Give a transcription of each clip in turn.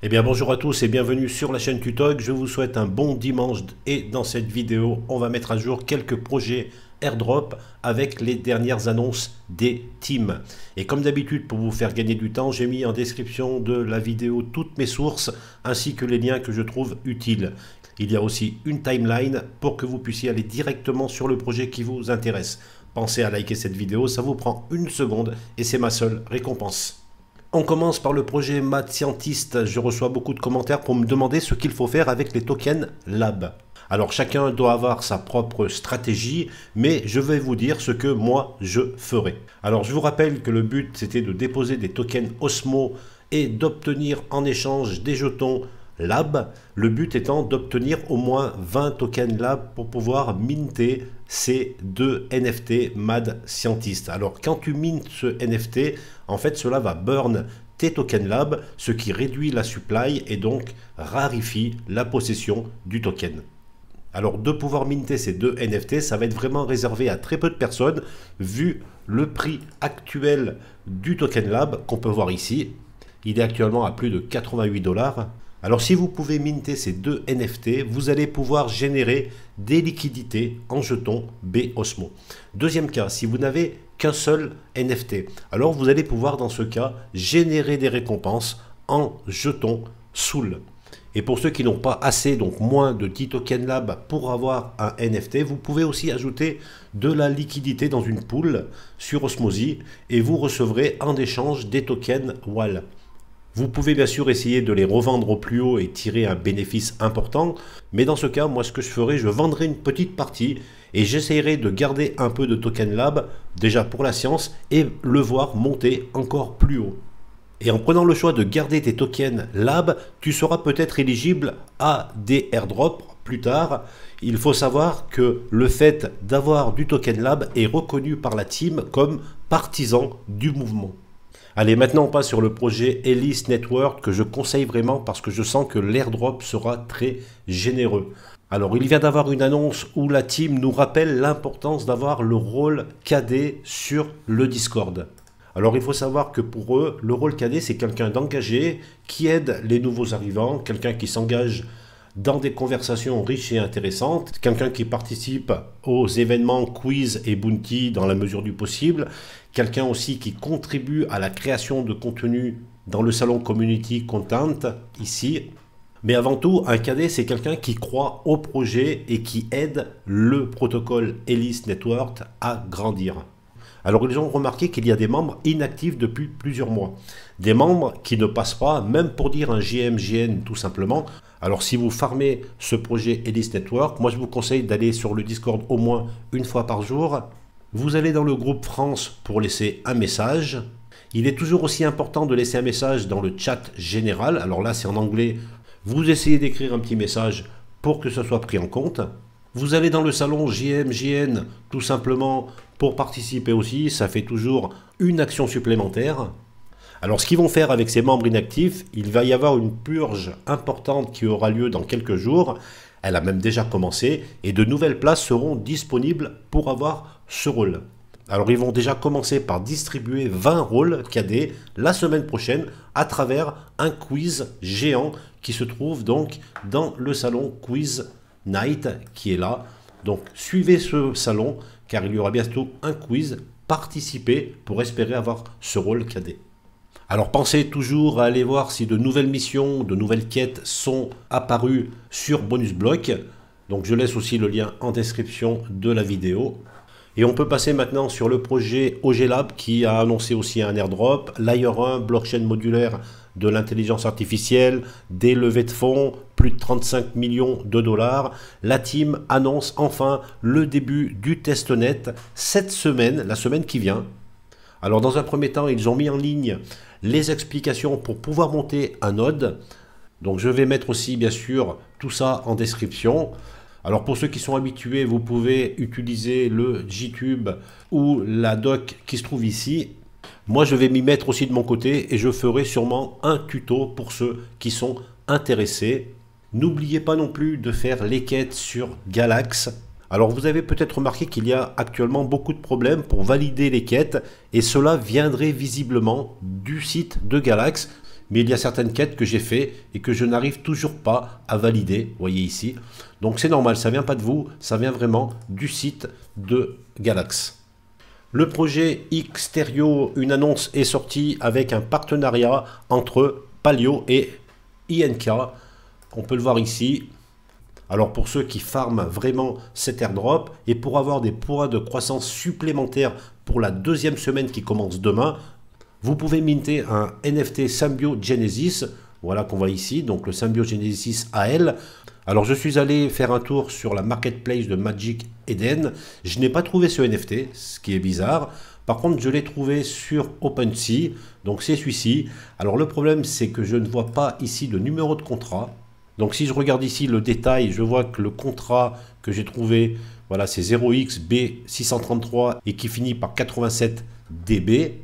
Eh bien bonjour à tous et bienvenue sur la chaîne Tutoc. Je vous souhaite un bon dimanche et dans cette vidéo on va mettre à jour quelques projets airdrop avec les dernières annonces des teams. Et comme d'habitude, pour vous faire gagner du temps, j'ai mis en description de la vidéo toutes mes sources ainsi que les liens que je trouve utiles. Il y a aussi une timeline pour que vous puissiez aller directement sur le projet qui vous intéresse. Pensez à liker cette vidéo, ça vous prend une seconde et c'est ma seule récompense. On commence par le projet Mad Scientist. Je reçois beaucoup de commentaires pour me demander ce qu'il faut faire avec les tokens Lab. Alors chacun doit avoir sa propre stratégie, mais je vais vous dire ce que moi je ferai. Alors je vous rappelle que le but c'était de déposer des tokens Osmo et d'obtenir en échange des jetons Lab, le but étant d'obtenir au moins 20 tokens Lab pour pouvoir minter ces deux NFT Mad Scientist. Alors quand tu mintes ce NFT, en fait cela va burn tes tokens Lab, ce qui réduit la supply et donc raréfie la possession du token. Alors de pouvoir minter ces deux NFT, ça va être vraiment réservé à très peu de personnes vu le prix actuel du token Lab qu'on peut voir ici. Il est actuellement à plus de 88 $. Alors si vous pouvez minter ces deux NFT, vous allez pouvoir générer des liquidités en jetons B-Osmo. Deuxième cas, si vous n'avez qu'un seul NFT, alors vous allez pouvoir dans ce cas générer des récompenses en jetons Soul. Et pour ceux qui n'ont pas assez, donc moins de 10 tokens Lab pour avoir un NFT, vous pouvez aussi ajouter de la liquidité dans une pool sur Osmosie et vous recevrez en échange des tokens WAL. Vous pouvez bien sûr essayer de les revendre au plus haut et tirer un bénéfice important, mais dans ce cas, moi ce que je ferai, je vendrai une petite partie et j'essaierai de garder un peu de token Lab déjà pour la science et le voir monter encore plus haut. Et en prenant le choix de garder tes tokens Lab, tu seras peut-être éligible à des airdrops plus tard. Il faut savoir que le fait d'avoir du token Lab est reconnu par la team comme partisan du mouvement. Allez, maintenant on passe sur le projet Ellis Network que je conseille vraiment parce que je sens que l'airdrop sera très généreux. Alors il vient d'avoir une annonce où la team nous rappelle l'importance d'avoir le rôle KD sur le Discord. Alors il faut savoir que pour eux, le rôle KD c'est quelqu'un d'engagé qui aide les nouveaux arrivants, quelqu'un qui s'engage dans des conversations riches et intéressantes, quelqu'un qui participe aux événements quiz et bounty dans la mesure du possible, quelqu'un aussi qui contribue à la création de contenu dans le salon Community Content ici. Mais avant tout, un KD c'est quelqu'un qui croit au projet et qui aide le protocole Ellis Network à grandir. Alors ils ont remarqué qu'il y a des membres inactifs depuis plusieurs mois. Des membres qui ne passent pas, même pour dire un GMGN tout simplement. Alors si vous farmez ce projet Ellis Network, moi je vous conseille d'aller sur le Discord au moins une fois par jour. Vous allez dans le groupe France pour laisser un message. Il est toujours aussi important de laisser un message dans le chat général. Alors là c'est en anglais. Vous essayez d'écrire un petit message pour que ce soit pris en compte. Vous allez dans le salon GMGN tout simplement pour participer aussi, ça fait toujours une action supplémentaire. Alors ce qu'ils vont faire avec ces membres inactifs, il va y avoir une purge importante qui aura lieu dans quelques jours. Elle a même déjà commencé et de nouvelles places seront disponibles pour avoir ce rôle. Alors ils vont déjà commencer par distribuer 20 rôles KD la semaine prochaine à travers un quiz géant qui se trouve donc dans le salon Quiz Night qui est là. Donc suivez ce salon car il y aura bientôt un quiz, participez pour espérer avoir ce rôle KD. Alors pensez toujours à aller voir si de nouvelles missions, de nouvelles quêtes sont apparues sur Bonus Block. Donc je laisse aussi le lien en description de la vidéo. Et on peut passer maintenant sur le projet OGLab qui a annoncé aussi un airdrop, Layer 1, blockchain modulaire de l'intelligence artificielle, des levées de fonds, plus de 35 millions de $. La team annonce enfin le début du testnet cette semaine, la semaine qui vient. Alors dans un premier temps, ils ont mis en ligne les explications pour pouvoir monter un node. Donc je vais mettre aussi bien sûr tout ça en description. Alors pour ceux qui sont habitués, vous pouvez utiliser le GTube ou la doc qui se trouve ici. Moi je vais m'y mettre aussi de mon côté et je ferai sûrement un tuto pour ceux qui sont intéressés. N'oubliez pas non plus de faire les quêtes sur Galax. Alors vous avez peut-être remarqué qu'il y a actuellement beaucoup de problèmes pour valider les quêtes et cela viendrait visiblement du site de Galax. mais il y a certaines quêtes que j'ai fait et que je n'arrive toujours pas à valider, vous voyez ici. Donc c'est normal, ça vient pas de vous, ça vient vraiment du site de Galax. Le projet Xterrio, une annonce est sortie avec un partenariat entre Palio et INK. On peut le voir ici. Alors pour ceux qui farment vraiment cet airdrop et pour avoir des points de croissance supplémentaires pour la deuxième semaine qui commence demain, vous pouvez minter un NFT Symbiogenesis, voilà qu'on voit ici, donc le Symbiogenesis AL. Alors je suis allé faire un tour sur la marketplace de Magic Eden, je n'ai pas trouvé ce NFT, ce qui est bizarre. Par contre je l'ai trouvé sur OpenSea, donc c'est celui-ci. Alors le problème c'est que je ne vois pas ici de numéro de contrat. Donc si je regarde ici le détail, je vois que le contrat que j'ai trouvé, voilà, c'est 0xB633 et qui finit par 87 DB.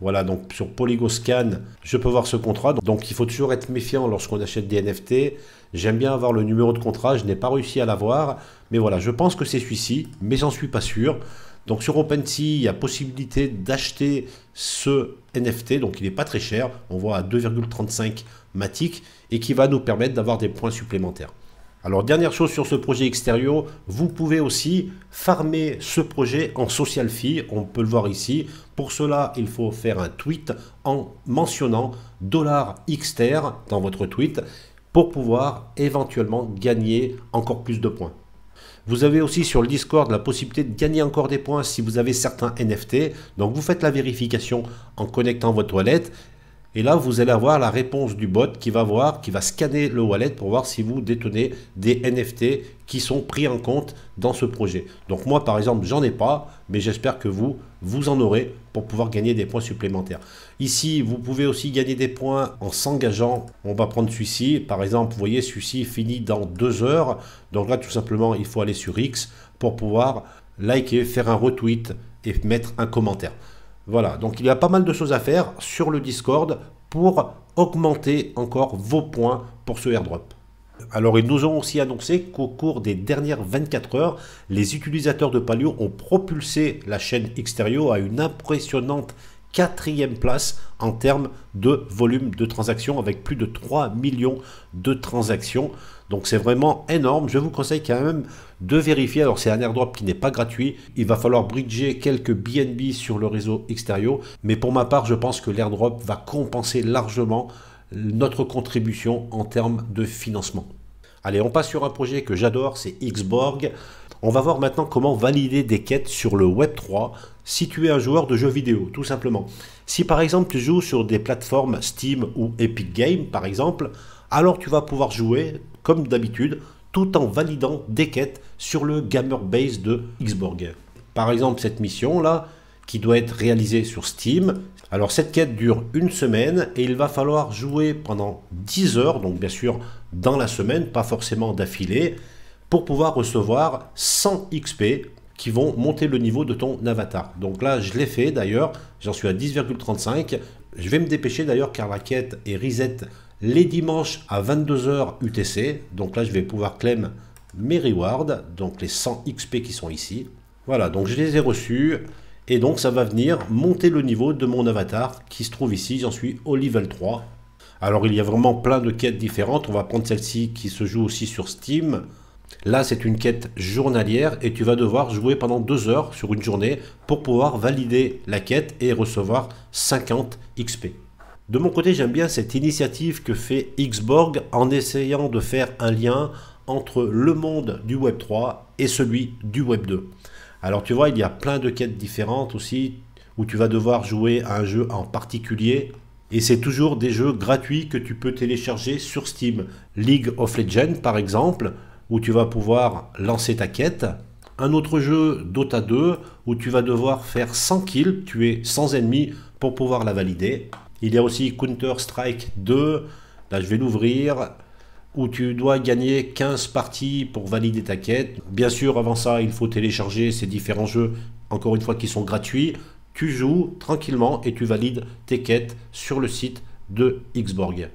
Voilà, donc sur Polygoscan, je peux voir ce contrat. Donc il faut toujours être méfiant lorsqu'on achète des NFT. J'aime bien avoir le numéro de contrat, je n'ai pas réussi à l'avoir. Mais voilà, je pense que c'est celui-ci, mais j'en suis pas sûr. Donc sur OpenSea, il y a possibilité d'acheter ce NFT, donc il n'est pas très cher. On voit à 2,35 Matic et qui va nous permettre d'avoir des points supplémentaires. Alors dernière chose sur ce projet Xterrio, vous pouvez aussi farmer ce projet en social fee, on peut le voir ici. Pour cela, il faut faire un tweet en mentionnant $Xter dans votre tweet pour pouvoir éventuellement gagner encore plus de points. Vous avez aussi sur le Discord la possibilité de gagner encore des points si vous avez certains NFT. Donc vous faites la vérification en connectant votre wallet. Et là, vous allez avoir la réponse du bot qui va scanner le wallet pour voir si vous détenez des NFT qui sont pris en compte dans ce projet. Donc moi, par exemple, j'en ai pas, mais j'espère que vous en aurez pour pouvoir gagner des points supplémentaires. Ici, vous pouvez aussi gagner des points en s'engageant. On va prendre celui-ci. Par exemple, vous voyez, celui-ci finit dans 2 heures. Donc là, tout simplement, il faut aller sur X pour pouvoir liker, faire un retweet et mettre un commentaire. Voilà, donc il y a pas mal de choses à faire sur le Discord pour augmenter encore vos points pour ce airdrop. Alors ils nous ont aussi annoncé qu'au cours des dernières 24 heures, les utilisateurs de Palio ont propulsé la chaîne Xterrio à une impressionnante 4e place en termes de volume de transactions avec plus de 3 millions de transactions. Donc c'est vraiment énorme. Je vous conseille quand même de vérifier. Alors c'est un airdrop qui n'est pas gratuit. Il va falloir bridger quelques BNB sur le réseau Xterrio. Mais pour ma part, je pense que l'airdrop va compenser largement notre contribution en termes de financement. Allez, on passe sur un projet que j'adore, c'est Xborg. On va voir maintenant comment valider des quêtes sur le Web3 si tu es un joueur de jeux vidéo, tout simplement. Si par exemple tu joues sur des plateformes Steam ou Epic Games par exemple, alors tu vas pouvoir jouer comme d'habitude tout en validant des quêtes sur le Gamerbase de Xborg. Par exemple cette mission là qui doit être réalisée sur Steam. Alors cette quête dure 1 semaine et il va falloir jouer pendant 10 heures, donc bien sûr dans la semaine, pas forcément d'affilée, pour pouvoir recevoir 100 XP qui vont monter le niveau de ton avatar. Donc là, je l'ai fait d'ailleurs, j'en suis à 10,35. Je vais me dépêcher d'ailleurs car la quête est reset les dimanches à 22 h UTC. Donc là, je vais pouvoir claim mes rewards, donc les 100 XP qui sont ici. Voilà, donc je les ai reçus et donc ça va venir monter le niveau de mon avatar qui se trouve ici. J'en suis au level 3. Alors il y a vraiment plein de quêtes différentes. On va prendre celle-ci qui se joue aussi sur Steam. Là, c'est une quête journalière et tu vas devoir jouer pendant 2 heures sur une journée pour pouvoir valider la quête et recevoir 50 XP. De mon côté, j'aime bien cette initiative que fait Xborg en essayant de faire un lien entre le monde du Web 3 et celui du Web 2. Alors tu vois, il y a plein de quêtes différentes aussi où tu vas devoir jouer à un jeu en particulier. Et c'est toujours des jeux gratuits que tu peux télécharger sur Steam. League of Legends par exemple, où tu vas pouvoir lancer ta quête. Un autre jeu, Dota 2, où tu vas devoir faire 100 kills, tuer 100 ennemis pour pouvoir la valider. Il y a aussi Counter-Strike 2, là je vais l'ouvrir, où tu dois gagner 15 parties pour valider ta quête. Bien sûr, avant ça, il faut télécharger ces différents jeux, encore une fois, qui sont gratuits. Tu joues tranquillement et tu valides tes quêtes sur le site de Xborg.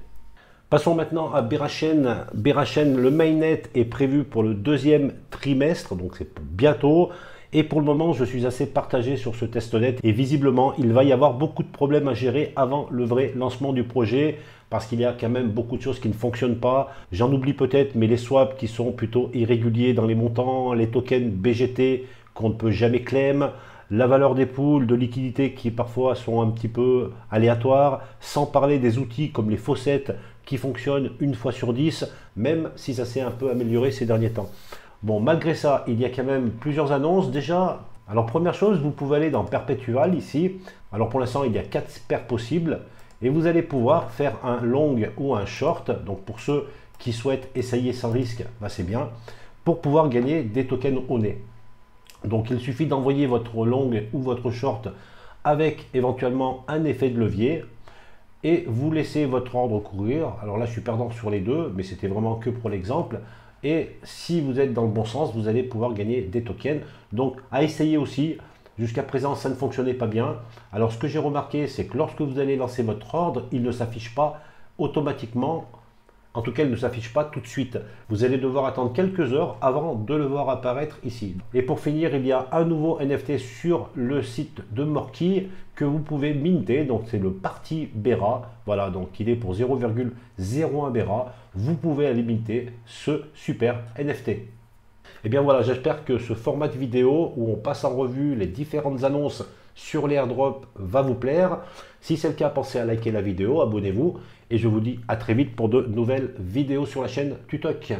Passons maintenant à Berachen. Berachen, le mainnet est prévu pour le 2e trimestre, donc c'est bientôt. Et pour le moment, je suis assez partagé sur ce testnet et visiblement, il va y avoir beaucoup de problèmes à gérer avant le vrai lancement du projet. parce qu'il y a quand même beaucoup de choses qui ne fonctionnent pas. J'en oublie peut-être, mais les swaps qui sont plutôt irréguliers dans les montants, les tokens BGT qu'on ne peut jamais claim, la valeur des pools de liquidité qui parfois sont un petit peu aléatoires, sans parler des outils comme les faucets qui fonctionnent une fois sur 10, même si ça s'est un peu amélioré ces derniers temps. Bon, malgré ça, il y a quand même plusieurs annonces. Déjà, alors première chose, vous pouvez aller dans Perpetual ici. Alors pour l'instant, il y a 4 paires possibles et vous allez pouvoir faire un long ou un short. Donc pour ceux qui souhaitent essayer sans risque, bah c'est bien, pour pouvoir gagner des tokens au nez. Donc il suffit d'envoyer votre long ou votre short avec éventuellement un effet de levier et vous laissez votre ordre courir. Alors là, je suis perdant sur les deux, mais c'était vraiment que pour l'exemple. Et si vous êtes dans le bon sens, vous allez pouvoir gagner des tokens. Donc à essayer aussi. Jusqu'à présent, ça ne fonctionnait pas bien. Alors ce que j'ai remarqué, c'est que lorsque vous allez lancer votre ordre, il ne s'affiche pas automatiquement. En tout cas, il ne s'affiche pas tout de suite. Vous allez devoir attendre quelques heures avant de le voir apparaître ici. Et pour finir, il y a un nouveau NFT sur le site de Morky que vous pouvez minter. Donc c'est le Party Bera. Voilà, donc il est pour 0,01 Bera. Vous pouvez aller minter ce super NFT. Et bien voilà, j'espère que ce format de vidéo où on passe en revue les différentes annonces sur les airdrops va vous plaire. Si c'est le cas, pensez à liker la vidéo, abonnez-vous et je vous dis à très vite pour de nouvelles vidéos sur la chaîne Tutok.